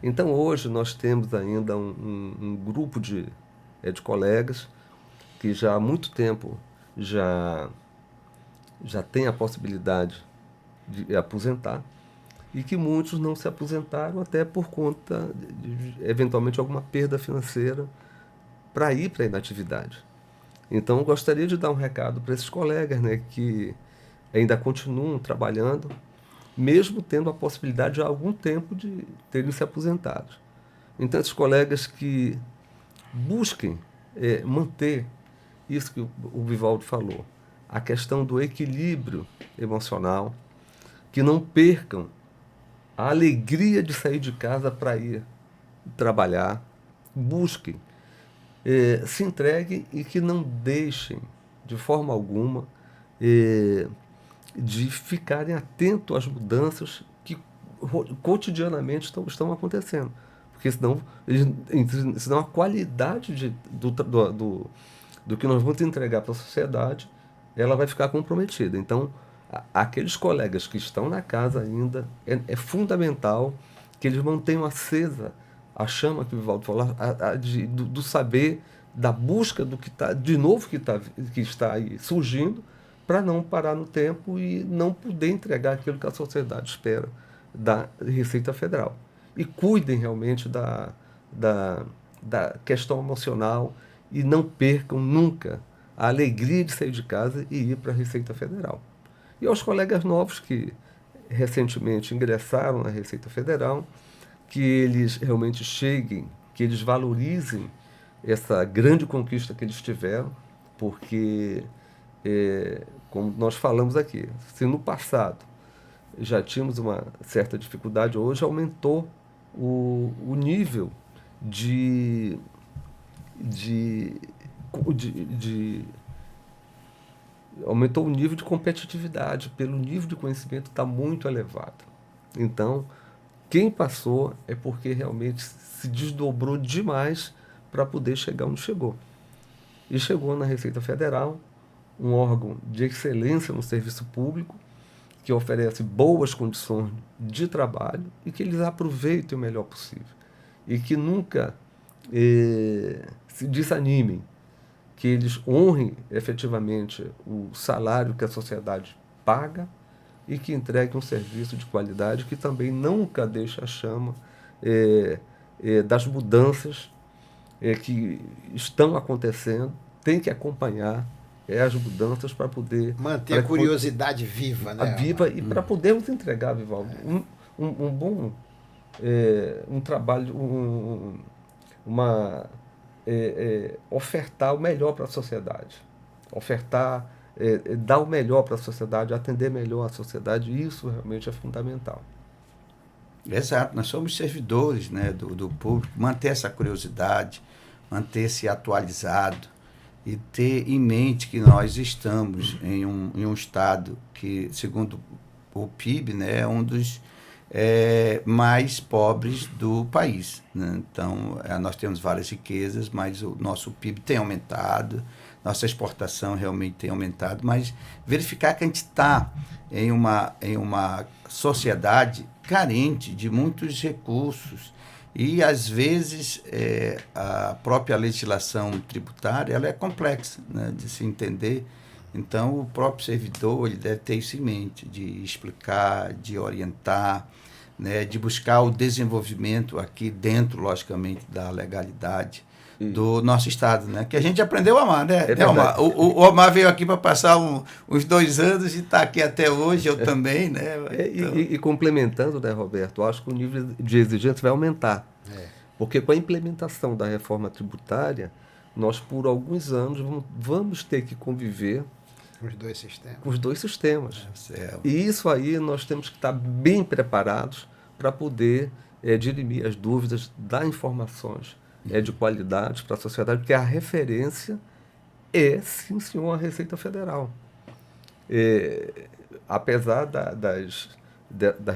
Então hoje nós temos ainda um grupo de colegas que já há muito tempo já tem a possibilidade de aposentar e que muitos não se aposentaram até por conta de eventualmente alguma perda financeira para ir para a inatividade. Então eu gostaria de dar um recado para esses colegas, né, que ainda continuam trabalhando, mesmo tendo a possibilidade de há algum tempo de terem se aposentado. Então esses colegas que busquem manter isso que o Vivaldo falou, a questão do equilíbrio emocional, que não percam a alegria de sair de casa para ir trabalhar, busquem, se entreguem e que não deixem, de forma alguma, de ficarem atentos às mudanças que cotidianamente estão acontecendo. Porque senão a qualidade do que nós vamos entregar para a sociedade, ela vai ficar comprometida. Então, aqueles colegas que estão na casa ainda, é fundamental que eles mantenham acesa a chama que o Vivaldo falou, do saber, da busca do que está, de novo que está aí surgindo, para não parar no tempo e não poder entregar aquilo que a sociedade espera da Receita Federal. E cuidem realmente da questão emocional e não percam nunca a alegria de sair de casa e ir para a Receita Federal. E aos colegas novos que recentemente ingressaram na Receita Federal, que eles realmente cheguem, que eles valorizem essa grande conquista que eles tiveram, porque, como nós falamos aqui, se no passado já tínhamos uma certa dificuldade, hoje aumentou o nível aumentou o nível de competitividade, pelo nível de conhecimento está muito elevado. Então, quem passou é porque realmente se desdobrou demais para poder chegar onde chegou. E chegou na Receita Federal, um órgão de excelência no serviço público, que oferece boas condições de trabalho e que eles aproveitem o melhor possível. E que nunca se desanimem, que eles honrem efetivamente o salário que a sociedade paga e que entreguem um serviço de qualidade que também nunca deixa a chama das mudanças que estão acontecendo, tem que acompanhar as mudanças para poder... Manter a curiosidade viva, né? Viva e para podermos entregar, Vivaldo, um bom um trabalho, ofertar o melhor para a sociedade, dar o melhor para a sociedade, atender melhor a sociedade, isso realmente é fundamental. Exato, nós somos servidores, né, do público, manter essa curiosidade, manter-se atualizado e ter em mente que nós estamos em um estado que, segundo o PIB, né, é um dos mais pobres do país, né? Então, nós temos várias riquezas, mas o nosso PIB tem aumentado, nossa exportação realmente tem aumentado, mas verificar que a gente está em uma sociedade carente de muitos recursos e, às vezes, a própria legislação tributária ela é complexa, né, de se entender. Então, o próprio servidor ele deve ter isso em mente, de explicar, de orientar, né, de buscar o desenvolvimento aqui dentro, logicamente, da legalidade, do nosso estado, né? Que a gente aprendeu a amar, né? É Né, Omar? O Omar veio aqui para passar uns 2 anos e está aqui até hoje, eu também, né? Então... E complementando, né, Roberto, eu acho que o nível de exigência vai aumentar. Porque com a implementação da reforma tributária, nós por alguns anos vamos ter que conviver com os dois sistemas. E isso aí nós temos que estar bem preparados para poder dirimir as dúvidas, dar informações de qualidade para a sociedade, porque a referência sim, senhor, a Receita Federal. Apesar das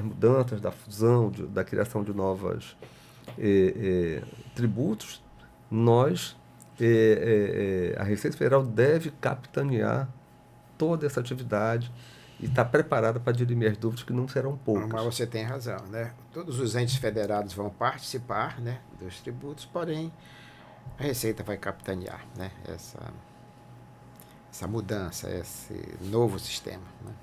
mudanças, da fusão, da criação de novos tributos, a Receita Federal deve capitanear toda essa atividade e está preparada para dirimir as dúvidas, que não serão poucas. Mas você tem razão, né? Todos os entes federados vão participar, né, dos tributos, porém a Receita vai capitanear, né, essa mudança, esse novo sistema, né?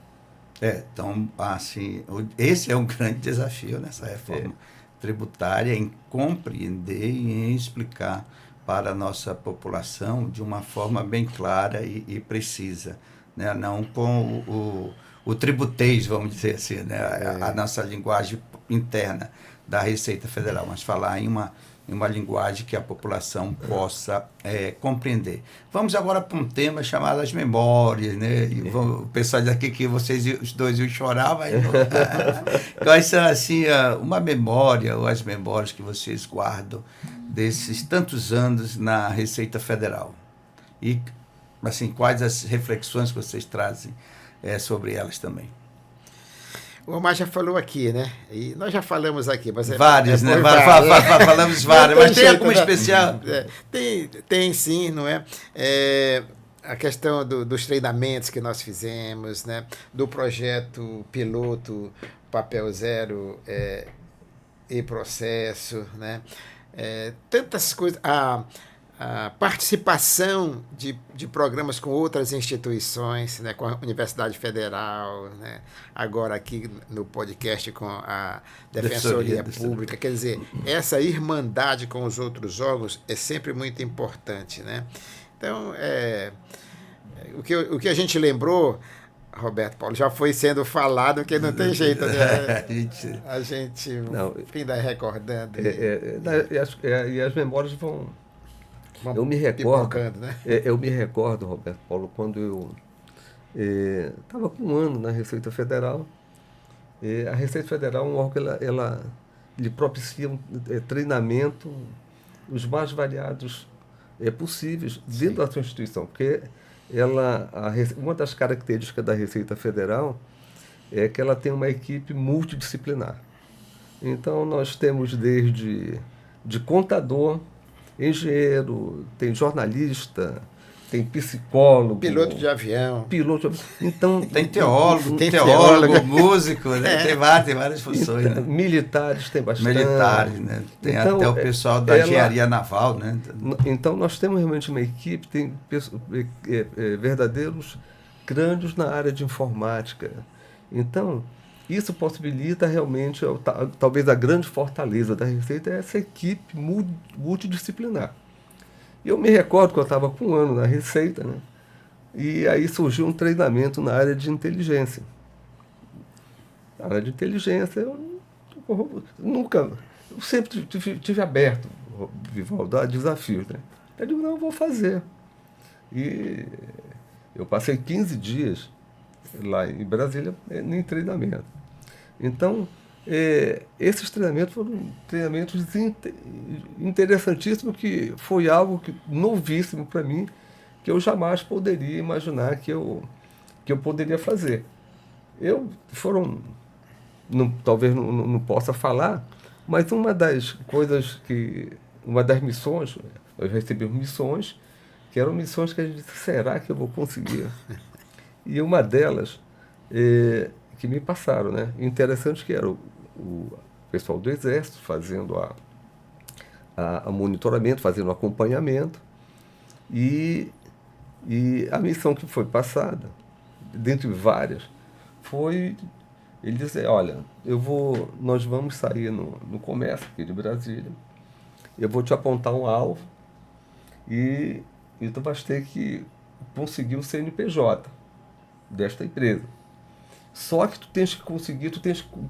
Então, assim, esse é um grande desafio nessa reforma tributária, em compreender e em explicar para a nossa população de uma forma bem clara e precisa, né? Não com o tributês, vamos dizer assim, né? A nossa linguagem interna da Receita Federal, mas falar em uma linguagem que a população possa compreender. Vamos agora para um tema chamado as memórias, né? E o pessoal diz aqui que vocês os dois iam chorar, mas quais são, assim, uma memória ou as memórias que vocês guardam desses tantos anos na Receita Federal? E, assim, quais as reflexões que vocês trazem sobre elas também? O Omar já falou aqui, né? E nós já falamos aqui. Mas vários, né? Falamos vários, mas tem alguma especial? Tem sim, não é? A questão dos treinamentos que nós fizemos, né? Do projeto piloto Papel Zero e Processo, né? Tantas coisas... A participação de programas com outras instituições, né, com a Universidade Federal, né, agora aqui no podcast com a Defensoria Pública. Quer dizer, essa irmandade com os outros órgãos é sempre muito importante, né? Então, o que a gente lembrou, Roberto Paulo, já foi sendo falado, que não tem jeito, né? A gente ainda recordando. E as memórias vão... Eu me recordo, Roberto Paulo, quando eu estava com 1 ano na Receita Federal. A Receita Federal é um órgão que ela lhe propicia treinamento os mais variados possíveis dentro da sua instituição, porque uma das características da Receita Federal é que ela tem uma equipe multidisciplinar. Então, nós temos desde de contador, engenheiro, tem jornalista, tem psicólogo, piloto de avião. Então, tem teólogo, músico, né? Tem várias funções. Então, né? Militares tem bastante. Militares, né? Tem até o pessoal da engenharia naval, né? Então nós temos realmente uma equipe, tem verdadeiros crânios na área de informática. Então, isso possibilita realmente, talvez a grande fortaleza da Receita é essa equipe multidisciplinar. E eu me recordo que eu estava com 1 ano na Receita, né? E aí surgiu um treinamento na área de inteligência. Na área de inteligência, eu sempre tive aberto, Vivaldo, a desafios, né? Eu digo, não, eu vou fazer. E eu passei 15 dias lá em Brasília em treinamento. Então, esses treinamentos foram treinamentos interessantíssimos, que foi algo novíssimo para mim, que eu jamais poderia imaginar que eu poderia fazer. Talvez não possa falar, mas uma das missões, nós recebemos missões, que eram missões que a gente disse, será que eu vou conseguir? E uma delas, que me passaram, né? Interessante que era o pessoal do Exército fazendo a monitoramento, fazendo o acompanhamento, e a missão que foi passada, dentre várias, foi ele dizer, olha, nós vamos sair no comércio aqui de Brasília, eu vou te apontar um alvo, E tu vais ter que conseguir o CNPJ desta empresa. Só que tu tens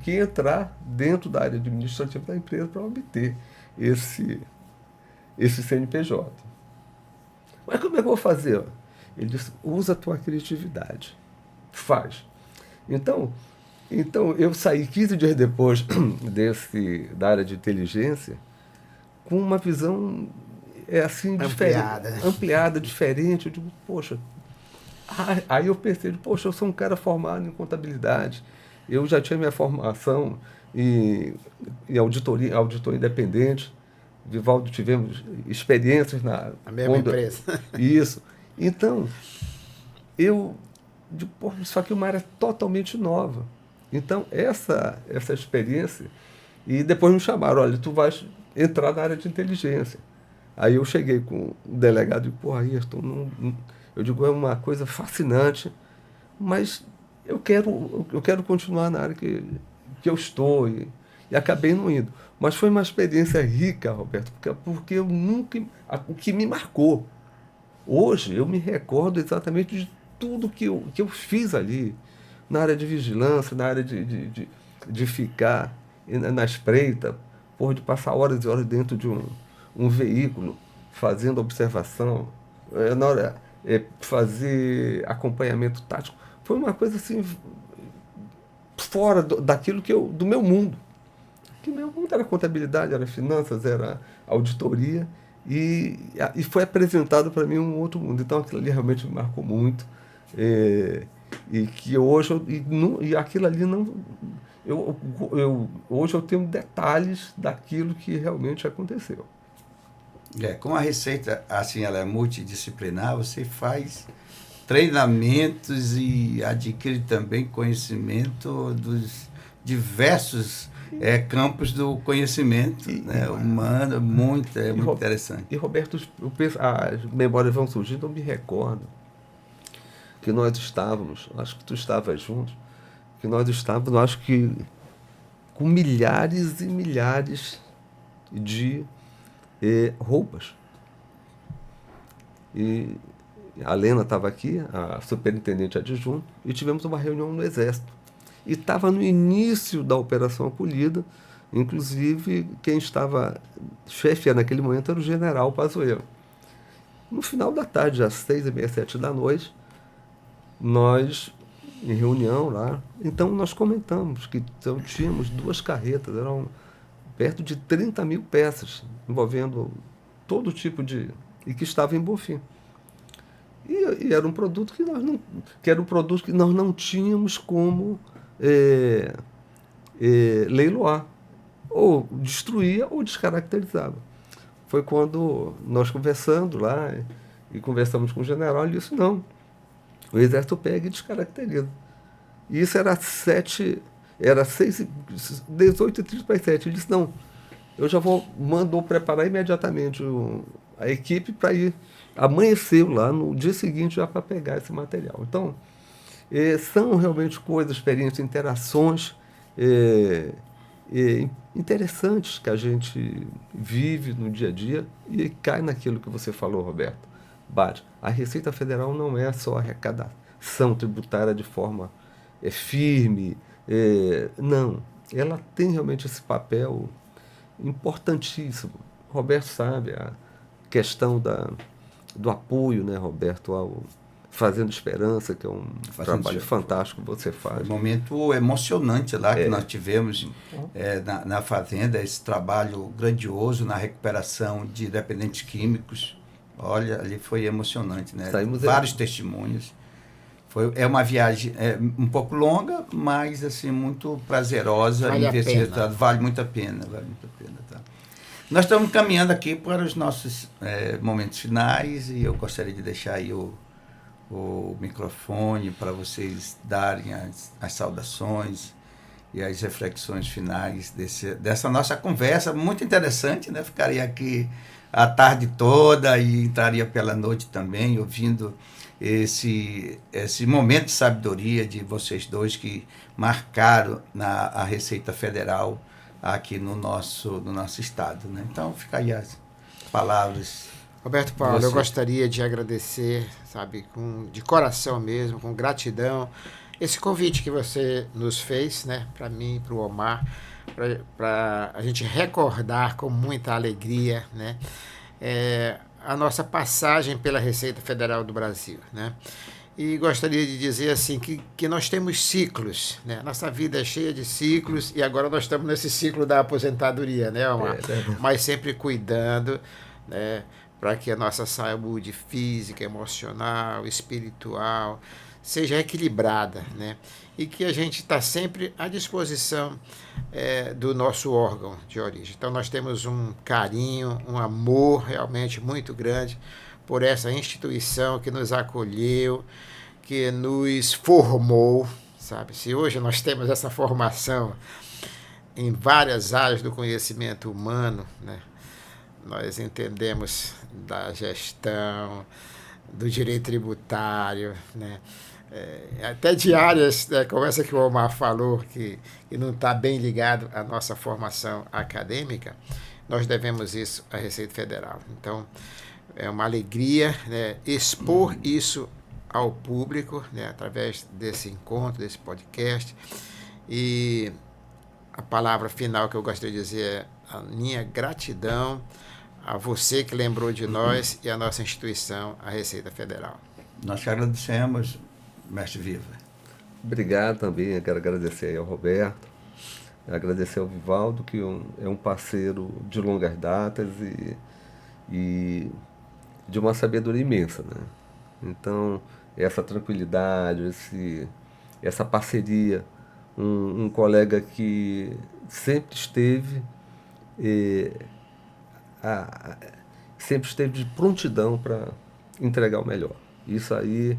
que entrar dentro da área administrativa da empresa para obter esse CNPJ. Mas como é que eu vou fazer? Ele disse, usa a tua criatividade. Faz. Então eu saí 15 dias depois da área de inteligência com uma visão assim, ampliada, diferente. Eu digo, poxa. Aí eu pensei, poxa, eu sou um cara formado em contabilidade. Eu já tinha minha formação em auditoria independente. Vivaldo, tivemos experiências na mesma empresa. Isso. Então, eu digo, pô, isso aqui é uma área totalmente nova. Então, essa experiência, e depois me chamaram, olha, tu vais entrar na área de inteligência. Aí eu cheguei com o delegado e digo, pô, Ayrton, eu digo, é uma coisa fascinante, mas eu quero continuar na área que eu estou, e acabei não indo. Mas foi uma experiência rica, Roberto, porque eu nunca... O que me marcou. Hoje eu me recordo exatamente de tudo que eu fiz ali, na área de vigilância, na área de ficar na espreita, de passar horas e horas dentro de um veículo, fazendo observação, na hora fazer acompanhamento tático. Foi uma coisa assim, fora daquilo do meu mundo. Que meu mundo era contabilidade, era finanças, era auditoria, e foi apresentado para mim um outro mundo. Então aquilo ali realmente me marcou muito. E que hoje e aquilo ali não hoje eu tenho detalhes daquilo que realmente aconteceu. Como a Receita assim, ela é multidisciplinar, você faz treinamentos e adquire também conhecimento dos diversos campos do conhecimento humano, muito interessante. E Roberto, as memórias vão surgindo, eu me recordo que nós estávamos, acho que tu estavas junto, que nós estávamos, acho que com milhares e milhares de roupas. E a Lena estava aqui, a superintendente adjunta, e tivemos uma reunião no Exército. E estava no início da Operação Acolhida, inclusive quem estava chefe naquele momento era o general Pazuello. No final da tarde, às 6h30, 7h, nós, em reunião lá, então nós comentamos que tínhamos 2 carretas, eram perto de 30 mil peças, envolvendo todo tipo e que estava em Bonfim. E era um produto que nós não tínhamos como leiloar. Ou destruía ou descaracterizava. Foi quando nós conversando lá, e conversamos com o general, ele disse, não, o Exército pega e descaracteriza. E isso era 18h30 para as 7. Ele disse, não, eu já mandou preparar imediatamente a equipe para ir. Amanheceu lá no dia seguinte já para pegar esse material. Então, são realmente coisas, experiências, interações interessantes que a gente vive no dia a dia e cai naquilo que você falou, Roberto. A Receita Federal não é só arrecadação tributária de forma firme, não. Ela tem realmente esse papel importantíssimo. Roberto sabe a questão do apoio, né, Roberto, ao Fazendo Esperança, que é um trabalho fantástico que você faz. Um momento emocionante lá que nós tivemos na Fazenda, esse trabalho grandioso na recuperação de dependentes químicos. Olha, ali foi emocionante, né? Vários testemunhos. É uma viagem um pouco longa, mas assim, muito prazerosa. Vale muito a pena. Tá? Nós estamos caminhando aqui para os nossos momentos finais e eu gostaria de deixar aí o microfone para vocês darem as saudações e as reflexões finais dessa nossa conversa muito interessante, né? Ficaria aqui a tarde toda e entraria pela noite também, ouvindo esse momento de sabedoria de vocês dois que marcaram a Receita Federal aqui no nosso estado, né? Então, fica aí as palavras Roberto Paulo, Você. eu gostaria de agradecer, sabe, de coração mesmo, com gratidão, esse convite que você nos fez, né, para mim, para o Omar, para a gente recordar com muita alegria, né, a nossa passagem pela Receita Federal do Brasil, né? E gostaria de dizer assim que nós temos ciclos, né? Nossa vida é cheia de ciclos e agora nós estamos nesse ciclo da aposentadoria, né, Omar? Mas sempre cuidando, né, para que a nossa saúde física, emocional, espiritual seja equilibrada, né? E que a gente está sempre à disposição do nosso órgão de origem. Então nós temos um carinho, um amor realmente muito grande por essa instituição que nos acolheu, que nos formou, sabe? Se hoje nós temos essa formação em várias áreas do conhecimento humano, né? Nós entendemos da gestão, do direito tributário, né? Até de áreas, né, como essa que o Omar falou, que não está bem ligado à nossa formação acadêmica, nós devemos isso à Receita Federal. Então, é uma alegria, né, expor isso ao público, né, através desse encontro, desse podcast. E a palavra final que eu gostaria de dizer é a minha gratidão a você que lembrou de nós e a nossa instituição, a Receita Federal. Nós te agradecemos, mestre Viva. Obrigado também, eu quero agradecer aí ao Roberto, agradecer ao Vivaldo, que é um parceiro de longas datas e de uma sabedoria imensa, né? Então, essa tranquilidade, essa parceria, um colega que sempre esteve de prontidão para entregar o melhor. Isso aí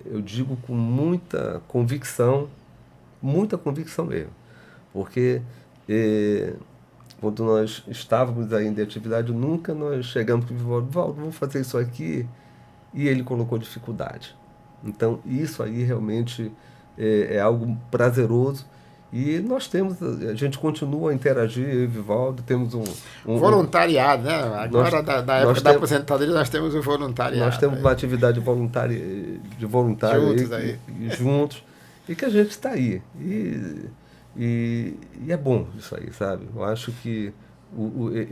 eu digo com muita convicção mesmo, porque quando nós estávamos ainda em atividade, nunca nós chegamos para o Vivaldo, vamos fazer isso aqui, e ele colocou dificuldade. Então, isso aí realmente é algo prazeroso, e a gente continua a interagir, eu e o Vivaldo, temos um voluntariado, né? Agora, da época da aposentadoria, nós temos um voluntariado. Nós temos uma atividade voluntária, de voluntário juntos, e que a gente está aí. E é bom isso aí, sabe? Eu acho que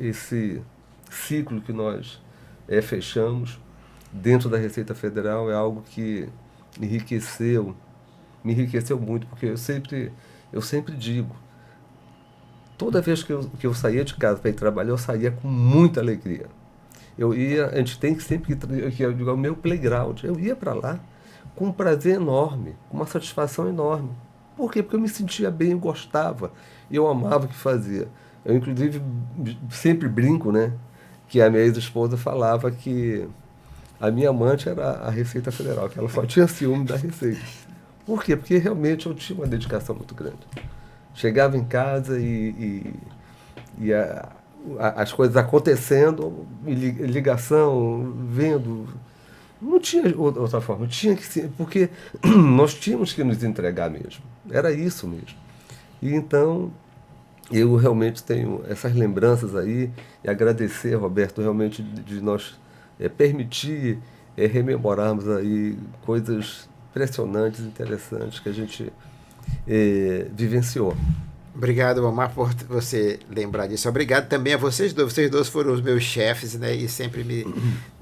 esse ciclo que nós fechamos dentro da Receita Federal é algo que me enriqueceu muito, porque eu sempre digo, toda vez que eu saía de casa para ir trabalhar, eu saía com muita alegria. A gente tem que sempre que eu digo, o meu playground, eu ia para lá com um prazer enorme, com uma satisfação enorme. Por quê? Porque eu me sentia bem, eu gostava, eu amava o que fazia. Eu, inclusive, sempre brinco, né, que a minha ex-esposa falava que a minha amante era a Receita Federal, que ela só tinha ciúme da Receita. Por quê? Porque realmente eu tinha uma dedicação muito grande. Chegava em casa e as coisas acontecendo, ligação, vendo. Não tinha outra forma, tinha que ser, porque nós tínhamos que nos entregar mesmo. Era isso mesmo. E então, eu realmente tenho essas lembranças aí, e agradecer, Roberto, realmente de nós permitir rememorarmos aí coisas impressionantes, interessantes que a gente vivenciou. Obrigado, Omar, por você lembrar disso. Obrigado também a vocês dois. Vocês dois foram os meus chefes, né? E sempre me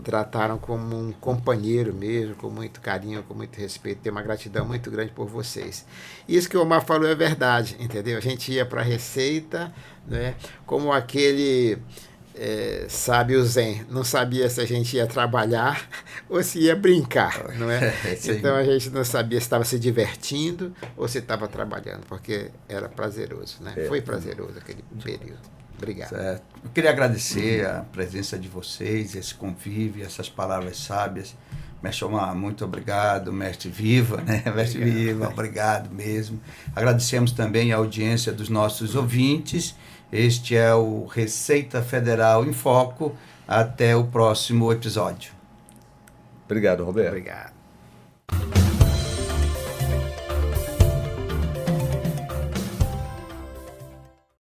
trataram como um companheiro mesmo, com muito carinho, com muito respeito. Tenho uma gratidão muito grande por vocês. Isso que o Omar falou é verdade, entendeu? A gente ia para a Receita, né? Como aquele sábio zen, não sabia se a gente ia trabalhar ou se ia brincar, não é? Então a gente não sabia se estava se divertindo ou se estava trabalhando, porque era prazeroso, né? Foi prazeroso aquele período. Obrigado. Certo. Eu queria agradecer a presença de vocês, esse convívio, essas palavras sábias. Mestre Omar, muito obrigado. Mestre Viva, né? Mestre Viva, obrigado mesmo. Agradecemos também a audiência dos nossos ouvintes. Este é o Receita Federal em Foco. Até o próximo episódio. Obrigado, Roberto. Obrigado.